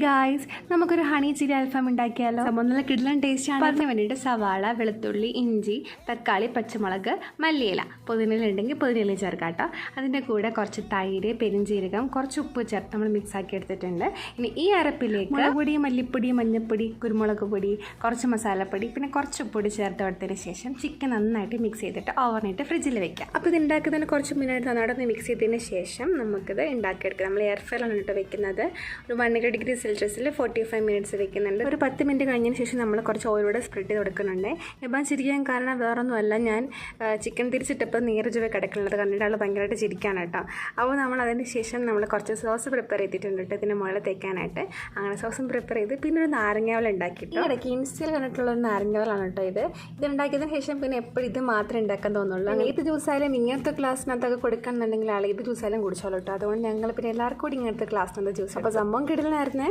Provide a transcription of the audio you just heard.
Guys, നമുക്കൊരു honey chilli അൽഫാം ഉണ്ടാക്കിയാലോ. സംഭവം നല്ല കിടിലൻ ടേസ്റ്റ് ആണ്. അതിന് വേണ്ടിയിട്ട് സവാള, വെളുത്തുള്ളി, ഇഞ്ചി, തക്കാളി, പച്ചമുളക്, മല്ലിയില, പുതിനയില ഉണ്ടെങ്കിൽ പുതിനയില ചേർക്കാം കേട്ടോ. അതിൻ്റെ കൂടെ കുറച്ച് തൈര്, പെരിഞ്ചീരകം, കുറച്ച് ഉപ്പ് ചേർത്ത് നമ്മൾ മിക്സ് ആക്കി എടുത്തിട്ടുണ്ട്. ഇനി ഈ അരപ്പിലേക്ക് മുളക് പൊടി, മല്ലിപ്പൊടി, മഞ്ഞൾപ്പൊടി, കുരുമുളക് പൊടി, കുറച്ച് മസാലപ്പൊടി, പിന്നെ കുറച്ച് ഉപ്പൊടി ചേർത്ത് കൊടുത്തതിന് ശേഷം ചിക്കൻ നന്നായിട്ട് മിക്സ് ചെയ്തിട്ട് ഓവർനൈറ്റ് ഫ്രിഡ്ജിൽ വെക്കാം. അപ്പോൾ ഇത് ഉണ്ടാക്കുന്നതിന് കുറച്ച് മിനിറ്റ് നന്നായിട്ട് മിക്സ് ചെയ്തതിന് ശേഷം നമുക്കിത് ഉണ്ടാക്കിയെടുക്കാം. നമ്മൾ എയർ ഫ്രയറിലാണ് ഇട്ട് വെക്കുന്നത്. ഒരു 100 ഡിഗ്രി സെൽഷ്യസിൽ 45 മിനിറ്റ്സ് വെക്കുന്നുണ്ട്. ഒരു 10 മിനിറ്റ് കഴിഞ്ഞതിന് ശേഷം നമ്മൾ കുറച്ച് ഓയിലൂടെ സ്പ്രെഡ് ചെയ്ത് കൊടുക്കുന്നുണ്ട്. ഇപ്പം ചിരിക്കാൻ കാരണം വേറൊന്നുമല്ല, ഞാൻ ചിക്കൻ തിരിച്ചിട്ടപ്പോൾ നീരജുവെ കിടക്കുന്നുള്ളത് കണ്ടിട്ട് ആൾ ഭയങ്കരമായിട്ട് ചിരിക്കാണ് കേട്ടോ. അപ്പോൾ നമ്മൾ അതിന് ശേഷം നമ്മൾ കുറച്ച് സോസ് പ്രിപ്പയർ ചെയ്തിട്ടുണ്ട് കേട്ടോ, ഇതിന് മുകളിൽ തേക്കാനായിട്ട്. അങ്ങനെ സോസും പ്രിപ്പയർ ചെയ്ത് പിന്നെ ഒരു നാരങ്ങാവൽ ഉണ്ടാക്കിയിട്ട് ഇടയ്ക്ക് ഇൻസ്റ്റയിൽ കണ്ടിട്ടുള്ള ഒരു നാരങ്ങാവലാണ് കേട്ടോ ഇത് ഉണ്ടാക്കിയതിന് ശേഷം പിന്നെ എപ്പോഴും ഇത് മാത്രമേ ഉണ്ടാക്കാൻ തോന്നുള്ളൂ. ഏത് ജ്യൂസായാലും ഇങ്ങനത്തെ ക്ലാസ്സിനകത്തൊക്കെ കൊടുക്കണമെന്നുണ്ടെങ്കിൽ ആൾ ഏത് ജ്യൂസായാലും കുടിച്ചോളൂ കേട്ടോ. അതുകൊണ്ട് ഞങ്ങൾ പിന്നെ എല്ലാവർക്കും കൂടി ഇങ്ങനത്തെ ക്ലാസ്സിനകത്ത് ജ്യൂസ്. അപ്പോൾ സംഭവം കിടലായിരുന്നേ.